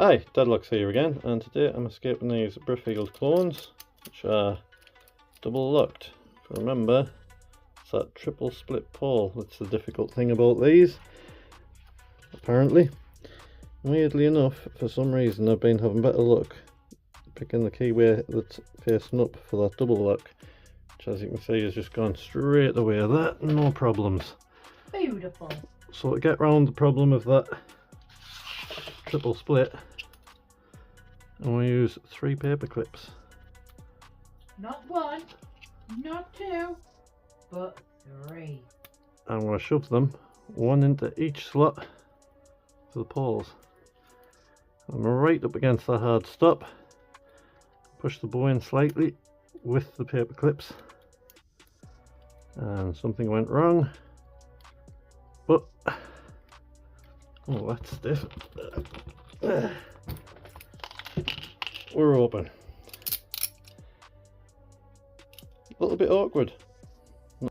Hi, Deadlock's here again, and today I'm escaping these Brickfield clones, which are double locked. If you remember, it's that triple split Pawl that's the difficult thing about these, apparently. Weirdly enough, for some reason I've been having better luck picking the keyway that's facing up for that double lock, which as you can see has just gone straight away there, no problems. Beautiful. So to get round the problem of that triple split, I'm going to use 3 paper clips. Not 1, not 2, but 3. I'm going to shove them 1 into each slot for the pawls. I'm right up against the hard stop. Push the bow in slightly with the paper clips, and something went wrong, but oh, that's stiff. We're open. A little bit awkward.